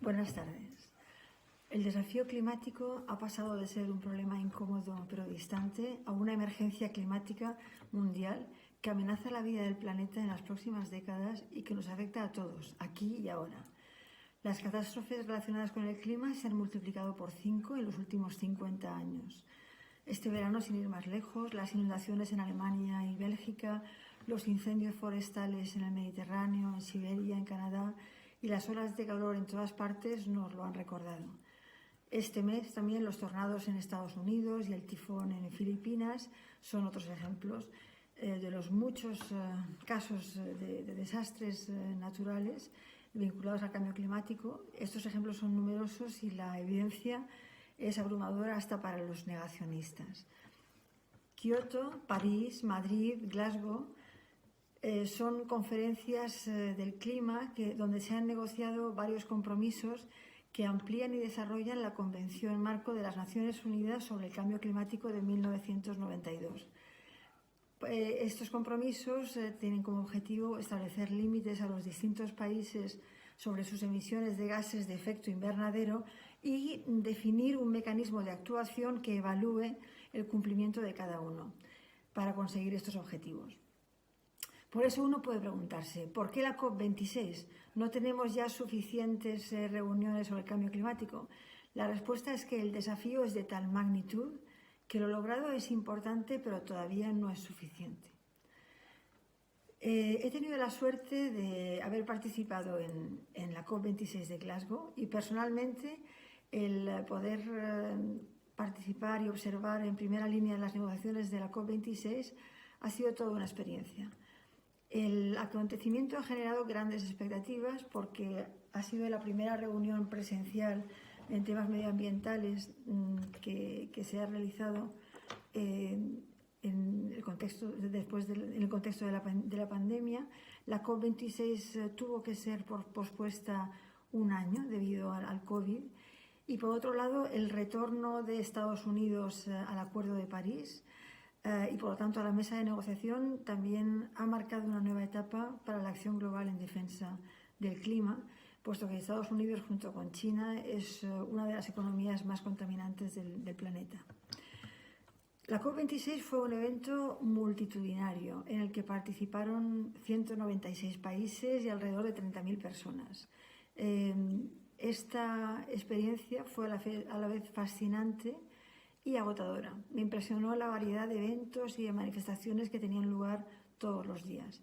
Buenas tardes. El desafío climático ha pasado de ser un problema incómodo pero distante a una emergencia climática mundial que amenaza la vida del planeta en las próximas décadas y que nos afecta a todos, aquí y ahora. Las catástrofes relacionadas con el clima se han multiplicado por 5 en los últimos 50 años. Este verano, sin ir más lejos, las inundaciones en Alemania y Bélgica, los incendios forestales en el Mediterráneo, en Siberia, en Canadá y las olas de calor en todas partes nos lo han recordado. Este mes también los tornados en Estados Unidos y el tifón en Filipinas son otros ejemplos de los muchos casos de desastres naturales vinculados al cambio climático. Estos ejemplos son numerosos y la evidencia es abrumadora hasta para los negacionistas. Kioto, París, Madrid, Glasgow son conferencias del clima donde se han negociado varios compromisos que amplían y desarrollan la Convención Marco de las Naciones Unidas sobre el Cambio Climático de 1992. Estos compromisos tienen como objetivo establecer límites a los distintos países sobre sus emisiones de gases de efecto invernadero y definir un mecanismo de actuación que evalúe el cumplimiento de cada uno para conseguir estos objetivos. Por eso uno puede preguntarse, ¿por qué la COP26? ¿No tenemos ya suficientes reuniones sobre el cambio climático? La respuesta es que el desafío es de tal magnitud que lo logrado es importante, pero todavía no es suficiente. He tenido la suerte de haber participado en la COP26 de Glasgow y personalmente el poder participar y observar en primera línea las negociaciones de la COP26 ha sido toda una experiencia. El acontecimiento ha generado grandes expectativas porque ha sido la primera reunión presencial en temas medioambientales que se ha realizado en el contexto de la pandemia. La COP26 tuvo que ser pospuesta un año debido al COVID. Y por otro lado, el retorno de Estados Unidos al Acuerdo de París y por lo tanto a la mesa de negociación también ha marcado una nueva etapa para la acción global en defensa del clima, puesto que Estados Unidos junto con China es una de las economías más contaminantes del planeta. La COP26 fue un evento multitudinario en el que participaron 196 países y alrededor de 30.000 personas. Esta experiencia fue a la vez fascinante y agotadora. Me impresionó la variedad de eventos y de manifestaciones que tenían lugar todos los días.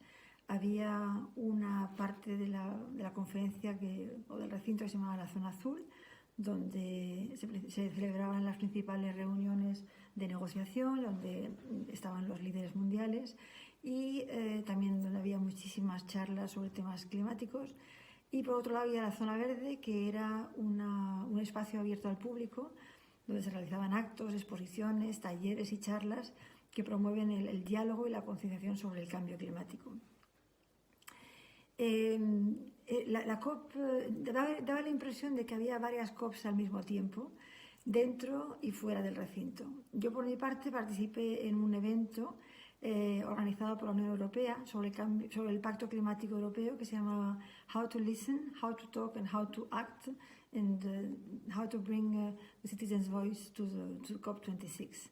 Había una parte de la conferencia o del recinto que se llamaba la Zona Azul, donde se celebraban las principales reuniones de negociación, donde estaban los líderes mundiales y también donde había muchísimas charlas sobre temas climáticos. Y por otro lado había la Zona Verde, que era un espacio abierto al público, donde se realizaban actos, exposiciones, talleres y charlas que promueven el diálogo y la concienciación sobre el cambio climático. La COP daba la impresión de que había varias COPs al mismo tiempo, dentro y fuera del recinto. Yo, por mi parte, participé en un evento organizado por la Unión Europea sobre el Pacto Climático Europeo, que se llamaba How to Listen, How to Talk and How to Act, and How to Bring the Citizens' Voice to COP26.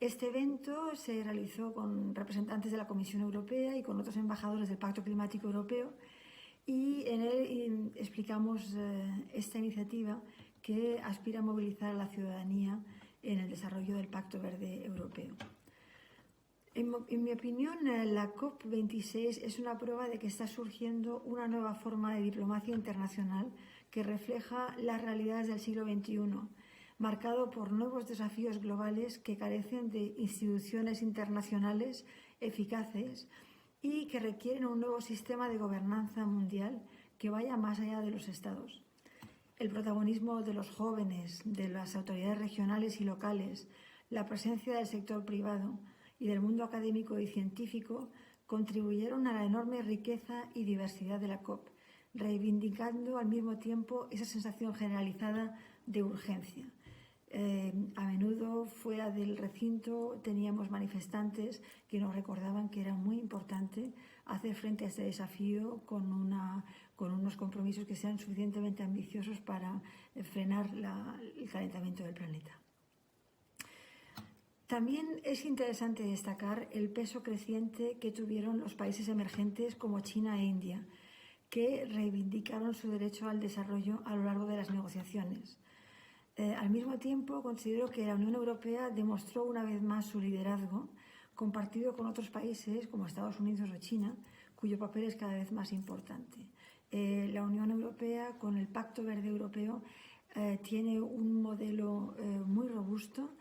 Este evento se realizó con representantes de la Comisión Europea y con otros embajadores del Pacto Climático Europeo, y en él explicamos esta iniciativa que aspira a movilizar a la ciudadanía en el desarrollo del Pacto Verde Europeo. En mi opinión, la COP26 es una prueba de que está surgiendo una nueva forma de diplomacia internacional que refleja las realidades del siglo XXI, marcado por nuevos desafíos globales que carecen de instituciones internacionales eficaces y que requieren un nuevo sistema de gobernanza mundial que vaya más allá de los estados. El protagonismo de los jóvenes, de las autoridades regionales y locales, la presencia del sector privado y del mundo académico y científico contribuyeron a la enorme riqueza y diversidad de la COP, reivindicando al mismo tiempo esa sensación generalizada de urgencia. A menudo fuera del recinto teníamos manifestantes que nos recordaban que era muy importante hacer frente a este desafío con unos compromisos que sean suficientemente ambiciosos para frenar el calentamiento del planeta. También es interesante destacar el peso creciente que tuvieron los países emergentes como China e India, que reivindicaron su derecho al desarrollo a lo largo de las negociaciones. Al mismo tiempo, considero que la Unión Europea demostró una vez más su liderazgo, compartido con otros países como Estados Unidos o China, cuyo papel es cada vez más importante. La Unión Europea, con el Pacto Verde Europeo, tiene un modelo muy robusto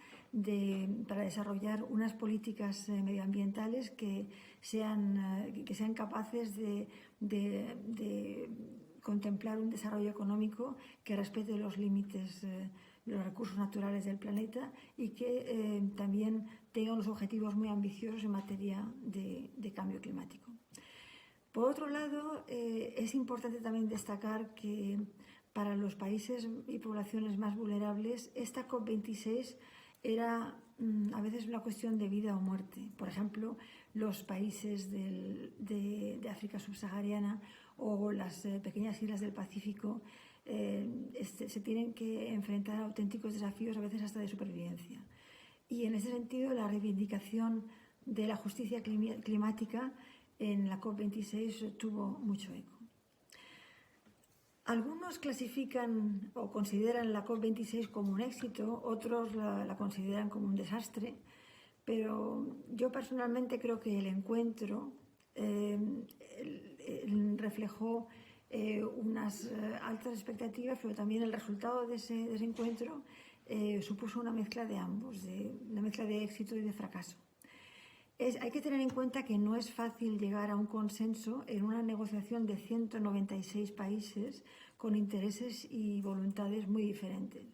para desarrollar unas políticas medioambientales que sean capaces de contemplar un desarrollo económico que respete los límites, los recursos naturales del planeta y que también tenga unos objetivos muy ambiciosos en materia de cambio climático. Por otro lado, es importante también destacar que para los países y poblaciones más vulnerables, esta COP26 era a veces una cuestión de vida o muerte. Por ejemplo, los países de África subsahariana o las pequeñas islas del Pacífico se tienen que enfrentar a auténticos desafíos, a veces hasta de supervivencia. Y en ese sentido, la reivindicación de la justicia climática en la COP26 tuvo mucho eco. Algunos clasifican o consideran la COP26 como un éxito, otros la consideran como un desastre, pero yo personalmente creo que el encuentro reflejó unas altas expectativas, pero también el resultado de ese encuentro supuso una mezcla de ambos, una mezcla de éxito y de fracaso. Hay que tener en cuenta que no es fácil llegar a un consenso en una negociación de 196 países con intereses y voluntades muy diferentes.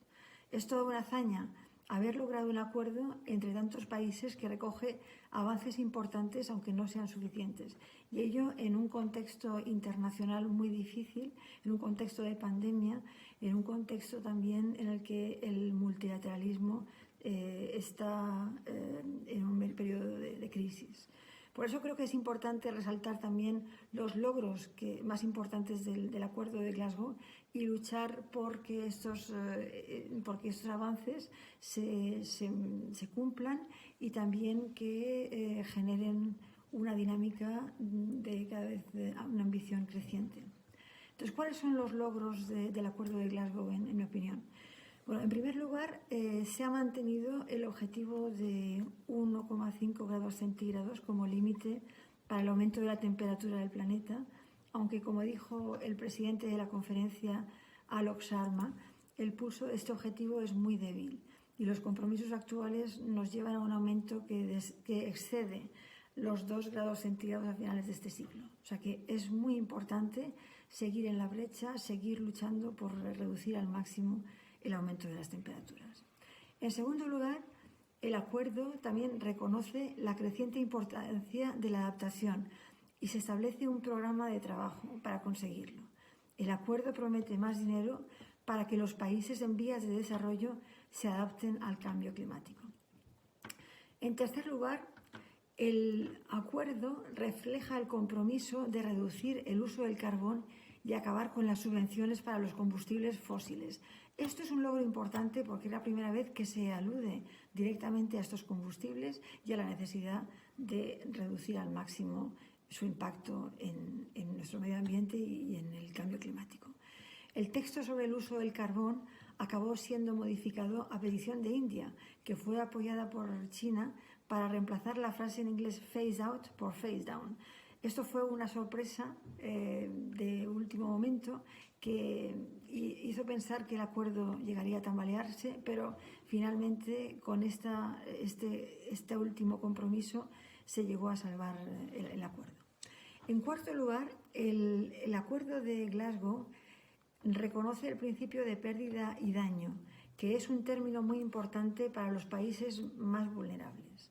Es toda una hazaña haber logrado un acuerdo entre tantos países que recoge avances importantes, aunque no sean suficientes. Y ello en un contexto internacional muy difícil, en un contexto de pandemia, en un contexto también en el que el multilateralismo está en un periodo de crisis. Por eso creo que es importante resaltar también los logros más importantes del Acuerdo de Glasgow y luchar porque estos avances se cumplan y también que generen una dinámica de cada vez una ambición creciente. Entonces, ¿cuáles son los logros del Acuerdo de Glasgow, en mi opinión? Bueno, en primer lugar, se ha mantenido el objetivo de 1,5 grados centígrados como límite para el aumento de la temperatura del planeta, aunque, como dijo el presidente de la conferencia, Alok Sharma, el pulso de este objetivo es muy débil y los compromisos actuales nos llevan a un aumento que excede los 2 grados centígrados a finales de este siglo. O sea que es muy importante seguir en la brecha, seguir luchando por reducir al máximo el aumento de las temperaturas. En segundo lugar, el acuerdo también reconoce la creciente importancia de la adaptación y se establece un programa de trabajo para conseguirlo. El acuerdo promete más dinero para que los países en vías de desarrollo se adapten al cambio climático. En tercer lugar, el acuerdo refleja el compromiso de reducir el uso del carbón y acabar con las subvenciones para los combustibles fósiles. Esto es un logro importante porque es la primera vez que se alude directamente a estos combustibles y a la necesidad de reducir al máximo su impacto en nuestro medio ambiente y en el cambio climático. El texto sobre el uso del carbón acabó siendo modificado a petición de India, que fue apoyada por China para reemplazar la frase en inglés phase out por phase down. Esto fue una sorpresa de último momento que hizo pensar que el acuerdo llegaría a tambalearse, pero finalmente con este último compromiso se llegó a salvar el acuerdo. En cuarto lugar, el acuerdo de Glasgow reconoce el principio de pérdida y daño, que es un término muy importante para los países más vulnerables.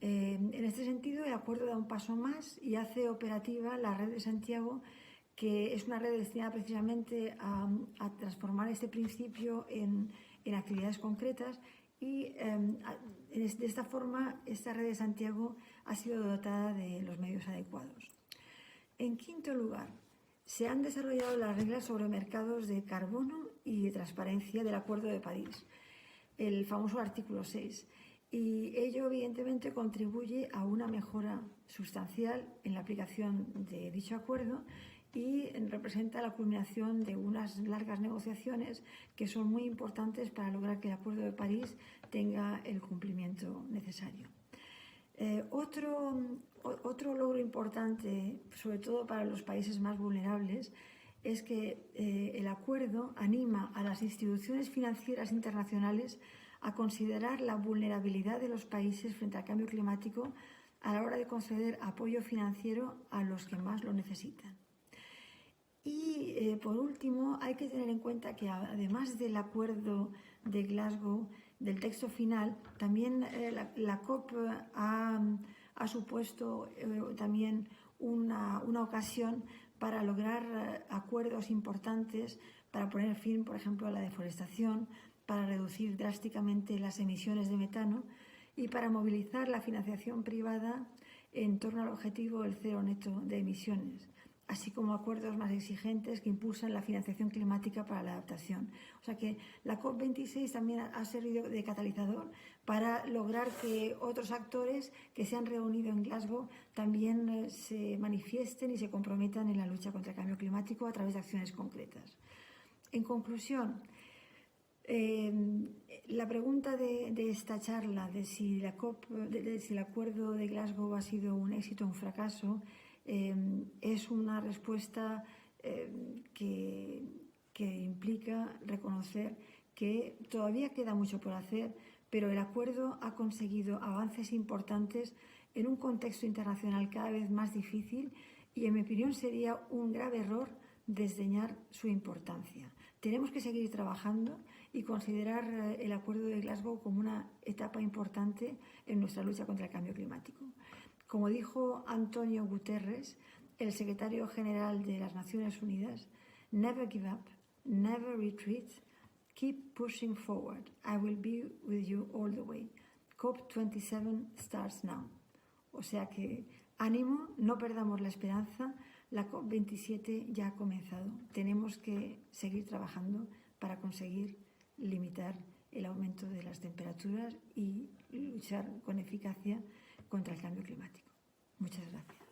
En este sentido, el acuerdo da un paso más y hace operativa la red de Santiago, que es una red destinada precisamente a transformar este principio en en actividades concretas y de esta forma esta red de Santiago ha sido dotada de los medios adecuados. En quinto lugar, se han desarrollado las reglas sobre mercados de carbono y de transparencia del Acuerdo de París, el famoso artículo 6, y ello evidentemente contribuye a una mejora sustancial en la aplicación de dicho acuerdo y representa la culminación de unas largas negociaciones que son muy importantes para lograr que el Acuerdo de París tenga el cumplimiento necesario. Otro logro importante, sobre todo para los países más vulnerables, es que el acuerdo anima a las instituciones financieras internacionales a considerar la vulnerabilidad de los países frente al cambio climático a la hora de conceder apoyo financiero a los que más lo necesitan. Y por último, hay que tener en cuenta que además del acuerdo de Glasgow, del texto final, también la COP ha supuesto también una ocasión para lograr acuerdos importantes para poner fin, por ejemplo, a la deforestación, para reducir drásticamente las emisiones de metano y para movilizar la financiación privada en torno al objetivo del cero neto de emisiones, así como acuerdos más exigentes que impulsan la financiación climática para la adaptación. O sea que la COP26 también ha servido de catalizador para lograr que otros actores que se han reunido en Glasgow también se manifiesten y se comprometan en la lucha contra el cambio climático a través de acciones concretas. En conclusión, la pregunta de esta charla de si el acuerdo de Glasgow ha sido un éxito o un fracaso es una respuesta que implica reconocer que todavía queda mucho por hacer, pero el acuerdo ha conseguido avances importantes en un contexto internacional cada vez más difícil y, en mi opinión, sería un grave error desdeñar su importancia. Tenemos que seguir trabajando y considerar el Acuerdo de Glasgow como una etapa importante en nuestra lucha contra el cambio climático. Como dijo Antonio Guterres, el secretario general de las Naciones Unidas, "Never give up, never retreat, keep pushing forward. I will be with you all the way. COP27 starts now." O sea que ánimo, no perdamos la esperanza, la COP27 ya ha comenzado. Tenemos que seguir trabajando para conseguir limitar el aumento de las temperaturas y luchar con eficacia contra el cambio climático. Muchas gracias.